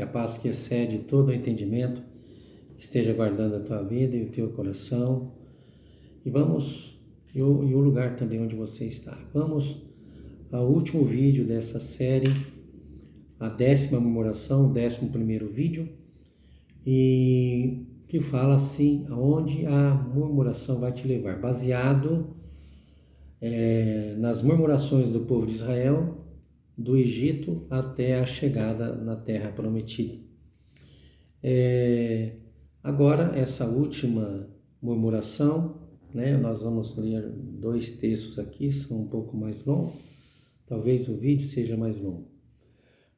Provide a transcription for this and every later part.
a paz que excede todo o entendimento esteja guardando a tua vida e o teu coração. E o lugar também onde você está. Vamos ao último vídeo dessa série, a 10ª memoração, o 11º vídeo, e que fala assim, aonde a murmuração vai te levar, baseado nas murmurações do povo de Israel, do Egito até a chegada na Terra Prometida. Agora, essa última murmuração, nós vamos ler 2 textos aqui, são um pouco mais longos, talvez o vídeo seja mais longo,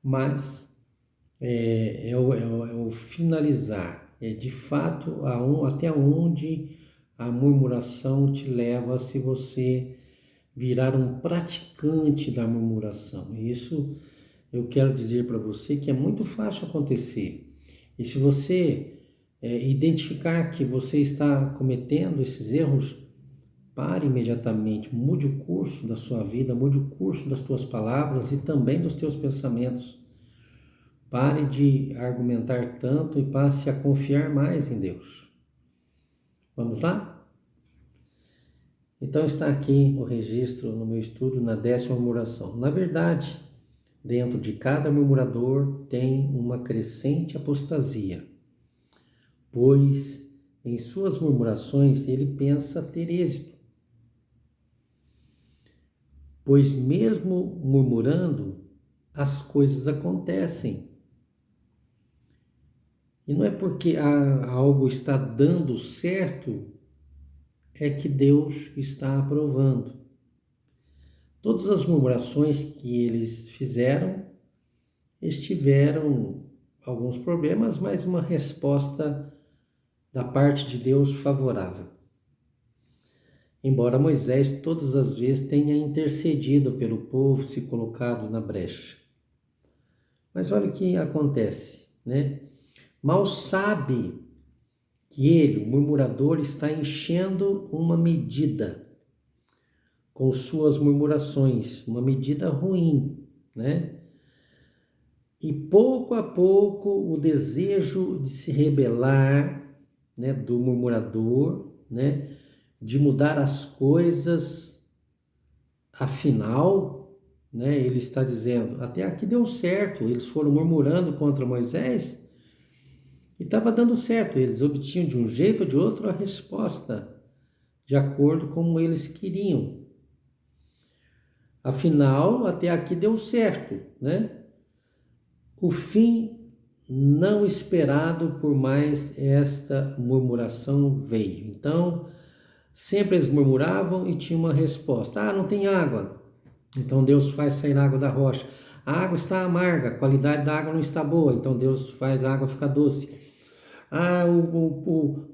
mas é o finalizar, de fato até onde a murmuração te leva se você virar um praticante da murmuração. Isso eu quero dizer para você que é muito fácil acontecer. E se você identificar que você está cometendo esses erros, pare imediatamente, mude o curso da sua vida, mude o curso das tuas palavras e também dos teus pensamentos. Pare de argumentar tanto e passe a confiar mais em Deus. Vamos lá? Então está aqui o registro no meu estudo na 10ª murmuração. Na verdade, dentro de cada murmurador tem uma crescente apostasia, pois em suas murmurações ele pensa ter êxito. Pois mesmo murmurando, as coisas acontecem. E não é porque algo está dando certo é que Deus está aprovando. Todas as murmurações que eles fizeram tiveram alguns problemas, mas uma resposta da parte de Deus favorável. Embora Moisés todas as vezes tenha intercedido pelo povo, se colocado na brecha. Mas olha o que acontece, Mal sabe que ele, o murmurador, está enchendo uma medida com suas murmurações, uma medida ruim, E pouco a pouco o desejo de se rebelar, do murmurador, de mudar as coisas, afinal, ele está dizendo, até aqui deu certo, eles foram murmurando contra Moisés e estava dando certo, eles obtinham de um jeito ou de outro a resposta, de acordo com como eles queriam. Afinal, até aqui deu certo, O fim não esperado por mais esta murmuração veio. Então, sempre eles murmuravam e tinha uma resposta. Não tem água. Então Deus faz sair água da rocha. A água está amarga, a qualidade da água não está boa. Então Deus faz a água ficar doce.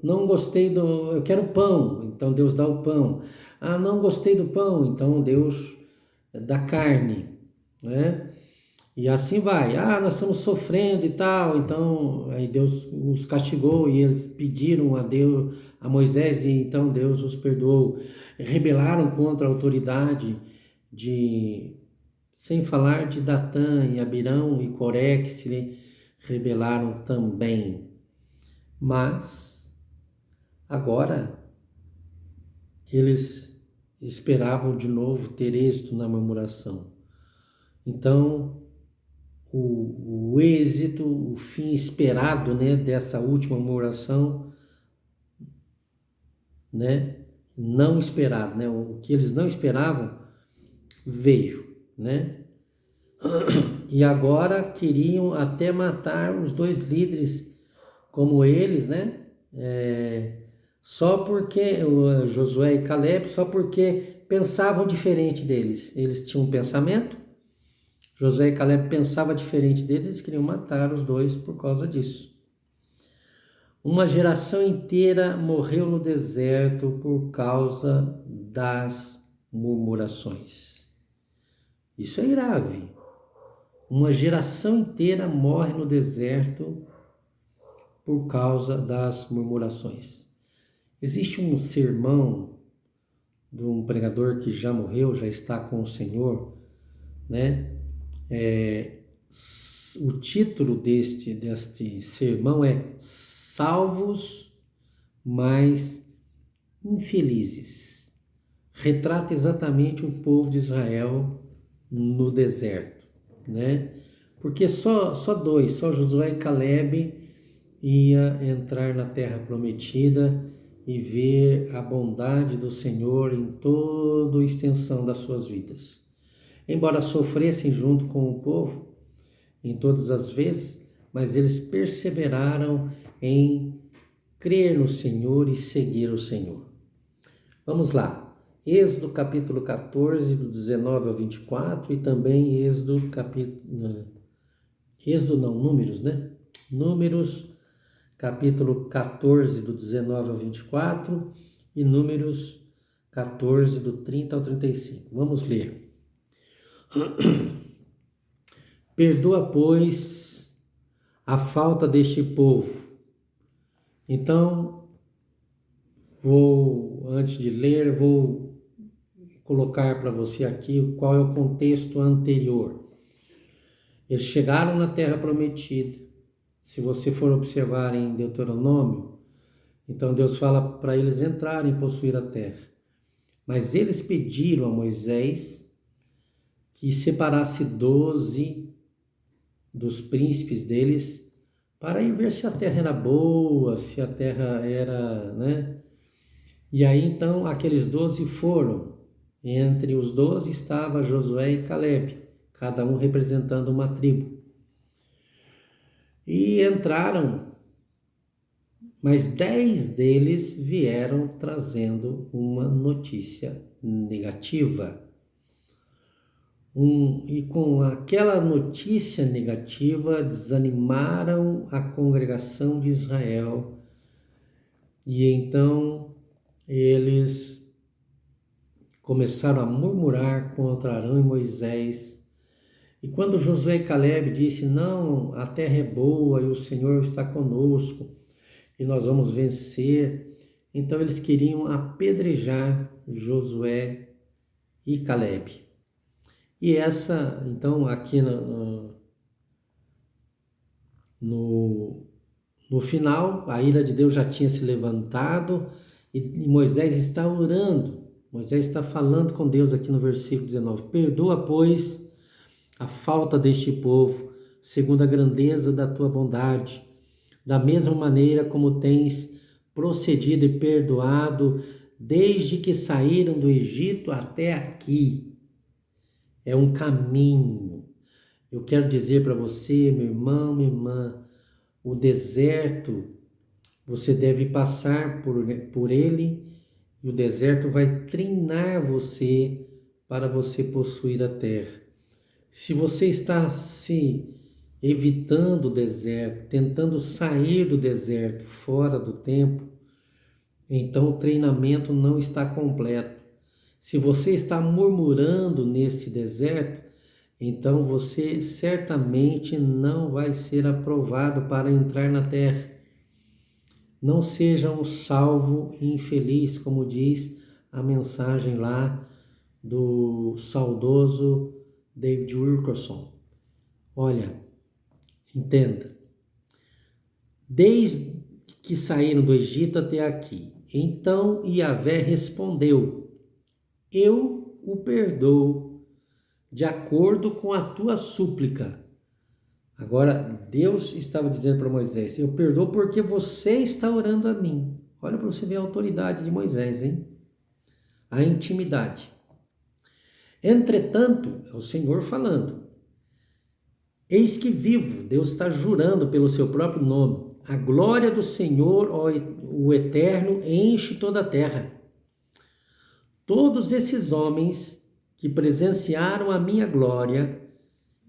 Não gostei eu quero pão. Então Deus dá o pão. Não gostei do pão. Então Deus dá carne, E assim vai. Nós estamos sofrendo e tal. Então, aí Deus os castigou e eles pediram a Deus, a Moisés, e então Deus os perdoou. Rebelaram contra a autoridade sem falar de Datã e Abirão e Coré, que se rebelaram também. Mas, agora, eles esperavam de novo ter êxito na murmuração. Então, o êxito, o fim esperado, dessa última murmuração, não esperado, o que eles não esperavam veio, E agora queriam até matar os 2 líderes como eles, só porque Josué e Caleb, só porque pensavam diferente deles. Eles tinham um pensamento, Josué e Caleb pensavam diferente deles, eles queriam matar os 2 por causa disso. Uma geração inteira morreu no deserto por causa das murmurações. Isso é grave. Uma geração inteira morre no deserto por causa das murmurações. Existe um sermão de um pregador que já morreu, já está com o Senhor, O título deste sermão é Salvos, mas infelizes. Retrata exatamente o povo de Israel no deserto, né? Porque só Josué e Caleb ia entrar na terra prometida e ver a bondade do Senhor em toda a extensão das suas vidas. Embora sofressem junto com o povo em todas as vezes, mas eles perseveraram em crer no Senhor e seguir o Senhor. Vamos lá. Êxodo capítulo 14, do 19 ao 24, e também Números, né? Números capítulo 14, do 19 ao 24, e Números 14, do 30 ao 35. Vamos ler. Perdoa, pois, a falta deste povo. Então, antes de ler, vou colocar para você aqui qual é o contexto anterior. Eles chegaram na terra prometida. Se você for observar em Deuteronômio, então Deus fala para eles entrarem e possuir a terra. Mas eles pediram a Moisés que separasse 12 dos príncipes deles para ir ver se a terra era boa, se a terra era, né? E aí então aqueles 12 foram. Entre os 12 estava Josué e Caleb, cada um representando uma tribo. E entraram, mas 10 deles vieram trazendo uma notícia negativa. E com aquela notícia negativa desanimaram a congregação de Israel. E então eles começaram a murmurar contra Arão e Moisés. E quando Josué e Caleb disse, não, a terra é boa e o Senhor está conosco e nós vamos vencer, então eles queriam apedrejar Josué e Caleb. E então aqui no final, a ira de Deus já tinha se levantado e Moisés está orando. Moisés está falando com Deus aqui no versículo 19. Perdoa, pois, a falta deste povo, segundo a grandeza da tua bondade, da mesma maneira como tens procedido e perdoado desde que saíram do Egito até aqui. É um caminho. Eu quero dizer para você, meu irmão, minha irmã, o deserto, você deve passar por ele, e o deserto vai treinar você para você possuir a terra. Se você está se evitando o deserto, tentando sair do deserto fora do tempo, então o treinamento não está completo. Se você está murmurando nesse deserto, então você certamente não vai ser aprovado para entrar na terra. Não seja um salvo infeliz, como diz a mensagem lá do saudoso David Wilkerson. Olha, entenda. Desde que saíram do Egito até aqui, então Yahvé respondeu, eu o perdoo de acordo com a tua súplica. Agora, Deus estava dizendo para Moisés, eu perdoo porque você está orando a mim. Olha para você ver a autoridade de Moisés, hein? A intimidade. Entretanto, é o Senhor falando, eis que vivo, Deus está jurando pelo seu próprio nome, a glória do Senhor, o Eterno, enche toda a terra. Todos esses homens que presenciaram a minha glória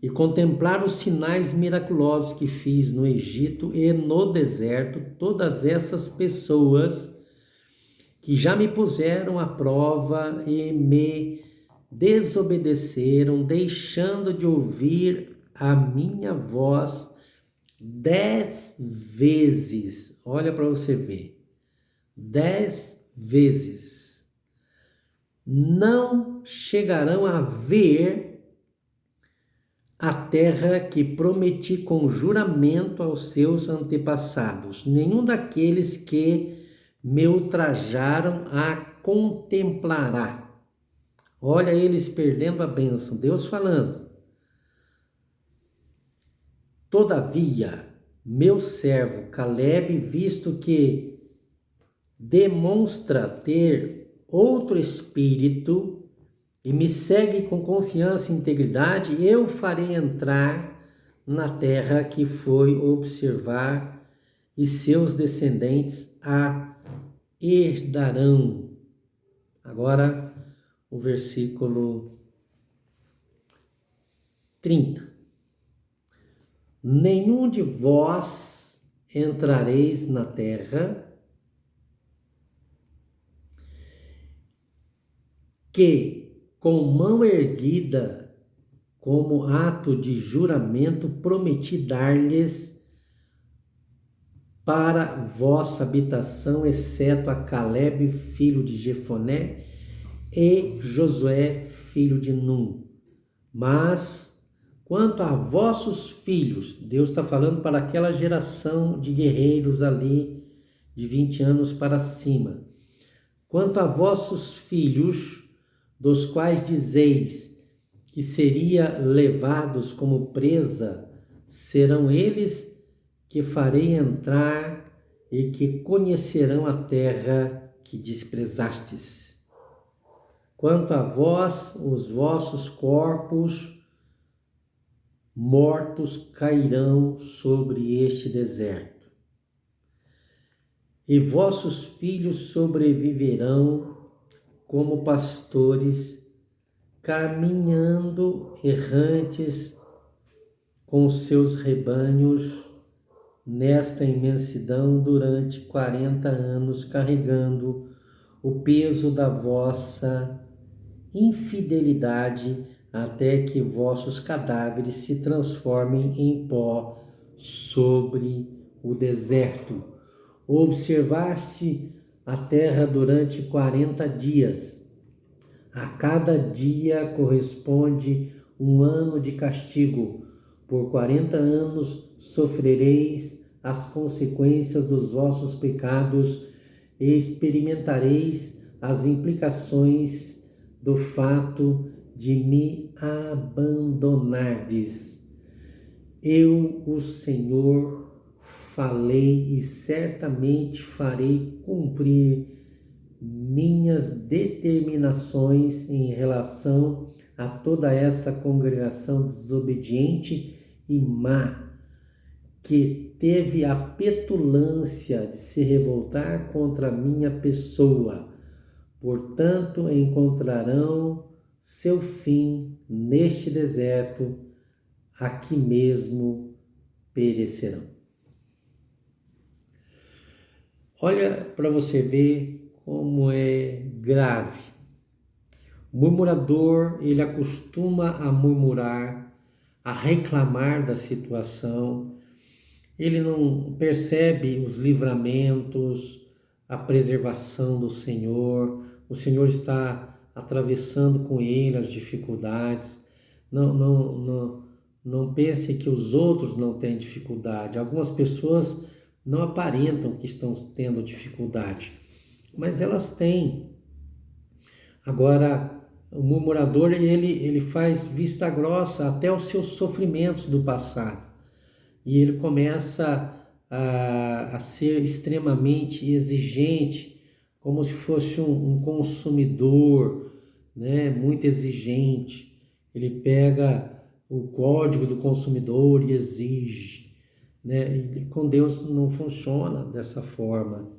e contemplaram os sinais miraculosos que fiz no Egito e no deserto, todas essas pessoas que já me puseram à prova e me desobedeceram, deixando de ouvir a minha voz 10 vezes. Olha para você ver. 10 vezes. Não chegarão a ver a terra que prometi com juramento aos seus antepassados. Nenhum daqueles que me ultrajaram a contemplará. Olha eles perdendo a bênção. Deus falando. Todavia, meu servo Caleb, visto que demonstra ter outro espírito e me segue com confiança e integridade, eu farei entrar na terra que foi observar e seus descendentes a herdarão. Agora o versículo 30. Nenhum de vós entrareis na terra que, com mão erguida, como ato de juramento, prometi dar-lhes para vossa habitação, exceto a Caleb, filho de Jefoné, e Josué, filho de Num. Mas, quanto a vossos filhos, Deus está falando para aquela geração de guerreiros ali, de 20 anos para cima. Quanto a vossos filhos, dos quais dizeis que seria levados como presa, serão eles que farei entrar e que conhecerão a terra que desprezastes. Quanto a vós, os vossos corpos mortos cairão sobre este deserto, e vossos filhos sobreviverão como pastores, caminhando errantes com seus rebanhos nesta imensidão durante 40 anos, carregando o peso da vossa infidelidade, até que vossos cadáveres se transformem em pó sobre o deserto. Observaste a terra durante 40 dias. A cada dia corresponde um ano de castigo. Por 40 anos sofrereis as consequências dos vossos pecados e experimentareis as implicações do fato de me abandonardes. Eu, o Senhor, falei e certamente farei cumprir minhas determinações em relação a toda essa congregação desobediente e má, que teve a petulância de se revoltar contra a minha pessoa. Portanto, encontrarão seu fim neste deserto, aqui mesmo perecerão. Olha para você ver como é grave. O murmurador, ele acostuma a murmurar, a reclamar da situação. Ele não percebe os livramentos, a preservação do Senhor. O Senhor está atravessando com ele as dificuldades. Não pense que os outros não têm dificuldade. Algumas pessoas não aparentam que estão tendo dificuldade, mas elas têm. Agora, o murmurador, ele faz vista grossa até os seus sofrimentos do passado. E ele começa a ser extremamente exigente, como se fosse um consumidor, né, muito exigente. Ele pega o código do consumidor e exige. Né? E com Deus não funciona dessa forma.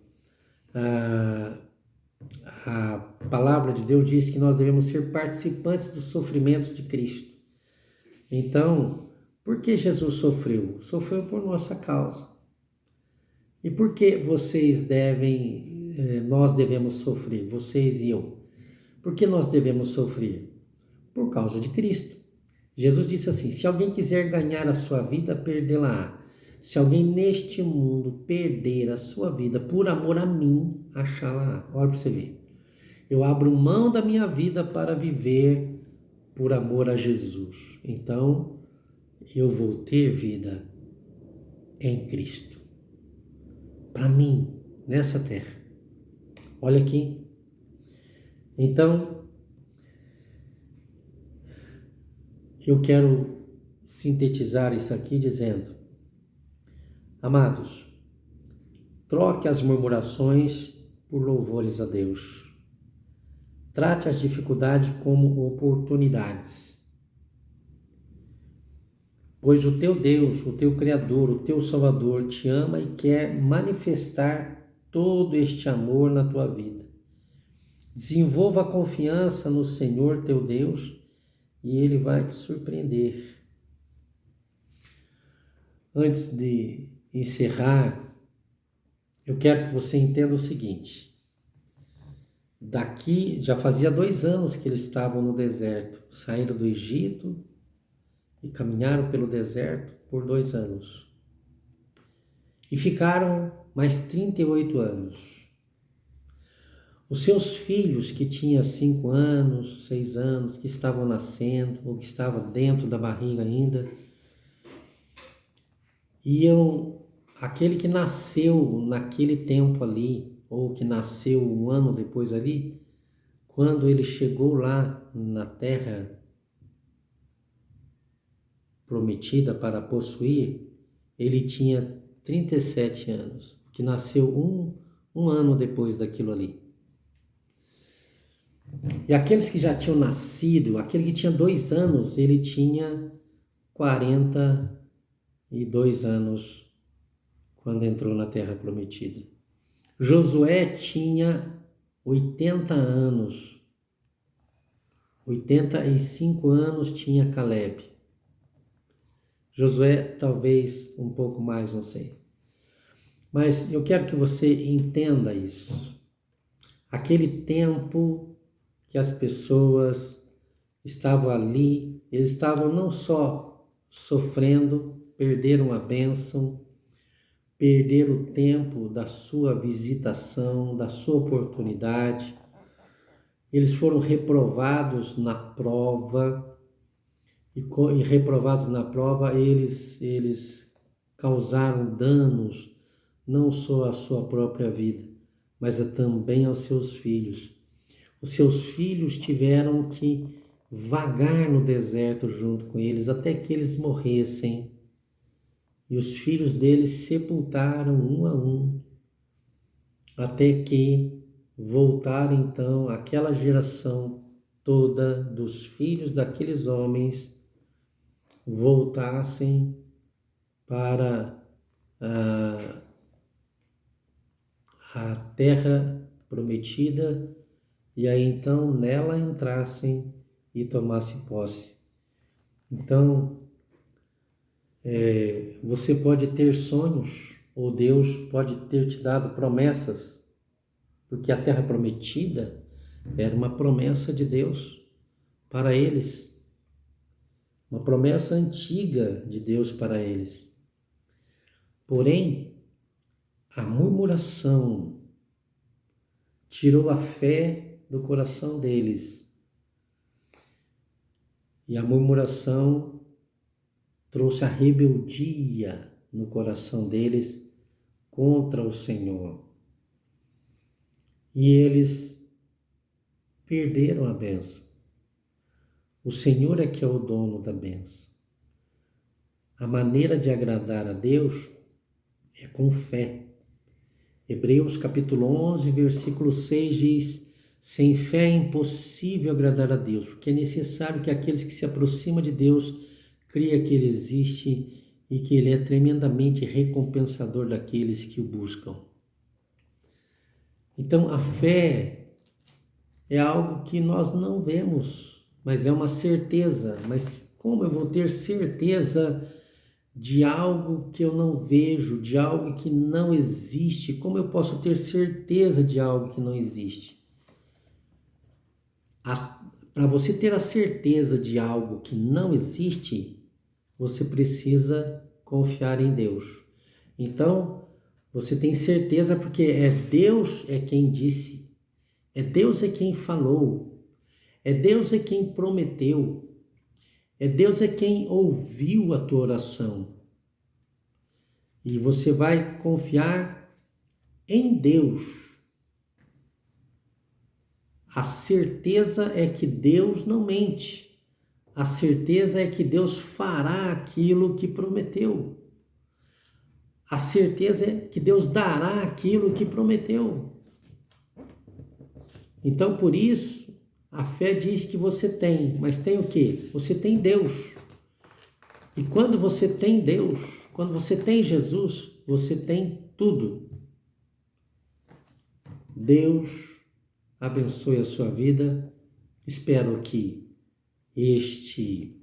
A palavra de Deus diz que nós devemos ser participantes dos sofrimentos de Cristo. Então, por que Jesus sofreu? Sofreu por nossa causa. E por que nós devemos sofrer, vocês e eu? Por que nós devemos sofrer? Por causa de Cristo. Jesus disse assim: se alguém quiser ganhar a sua vida, perdê-la-á. Se alguém neste mundo perder a sua vida por amor a mim, achá-la-á. Olha para você ver. Eu abro mão da minha vida para viver por amor a Jesus. Então, eu vou ter vida em Cristo. Para mim, nessa terra. Olha aqui. Então, eu quero sintetizar isso aqui dizendo: amados, troque as murmurações por louvores a Deus. Trate as dificuldades como oportunidades. Pois o teu Deus, o teu Criador, o teu Salvador te ama e quer manifestar todo este amor na tua vida. Desenvolva a confiança no Senhor teu Deus e Ele vai te surpreender. Antes de encerrar, eu quero que você entenda o seguinte. Daqui, já fazia 2 anos que eles estavam no deserto. Saíram do Egito e caminharam pelo deserto por 2 anos. E ficaram mais 38 anos. Os seus filhos, que tinham 5 anos, 6 anos, que estavam nascendo, ou que estavam dentro da barriga ainda, aquele que nasceu naquele tempo ali, ou que nasceu 1 ano depois ali, quando ele chegou lá na terra prometida para possuir, ele tinha 37 anos, que nasceu um ano depois daquilo ali. E aqueles que já tinham nascido, aquele que tinha 2 anos, ele tinha 42 anos quando entrou na terra prometida. Josué tinha 80 anos. 85 anos tinha Caleb. Josué talvez um pouco mais, não sei. Mas eu quero que você entenda isso. Aquele tempo que as pessoas estavam ali, eles estavam não só sofrendo, perderam a bênção, perderam o tempo da sua visitação, da sua oportunidade. Eles foram reprovados na prova, e reprovados na prova, eles causaram danos não só à sua própria vida, mas também aos seus filhos. Os seus filhos tiveram que vagar no deserto junto com eles até que eles morressem. E os filhos deles sepultaram um a um, até que voltaram então aquela geração toda dos filhos daqueles homens voltassem para a terra prometida e aí então nela entrassem e tomassem posse. Então, você pode ter sonhos, ou Deus pode ter te dado promessas, porque a terra prometida era uma promessa de Deus para eles, uma promessa antiga de Deus para eles. Porém, a murmuração tirou a fé do coração deles, e a murmuração trouxe a rebeldia no coração deles contra o Senhor. E eles perderam a bênção. O Senhor é que é o dono da bênção. A maneira de agradar a Deus é com fé. Hebreus capítulo 11, versículo 6 diz: sem fé é impossível agradar a Deus, porque é necessário que aqueles que se aproximam de Deus creia que Ele existe e que Ele é tremendamente recompensador daqueles que o buscam. Então, a fé é algo que nós não vemos, mas é uma certeza. Mas como eu vou ter certeza de algo que eu não vejo, de algo que não existe? Como eu posso ter certeza de algo que não existe? Para você ter a certeza de algo que não existe, você precisa confiar em Deus. Então, você tem certeza porque é Deus é quem disse, é Deus é quem falou, é Deus é quem prometeu. Deus é quem ouviu a tua oração. E você vai confiar em Deus. A certeza é que Deus não mente. A certeza é que Deus fará aquilo que prometeu. A certeza é que Deus dará aquilo que prometeu. Então, por isso, a fé diz que você tem, mas tem o quê? Você tem Deus. E quando você tem Deus, quando você tem Jesus, você tem tudo. Deus abençoe a sua vida. Espero que este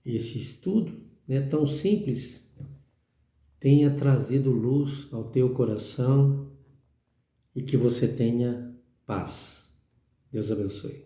estudo, né, tão simples, tenha trazido luz ao teu coração e que você tenha paz. Deus abençoe.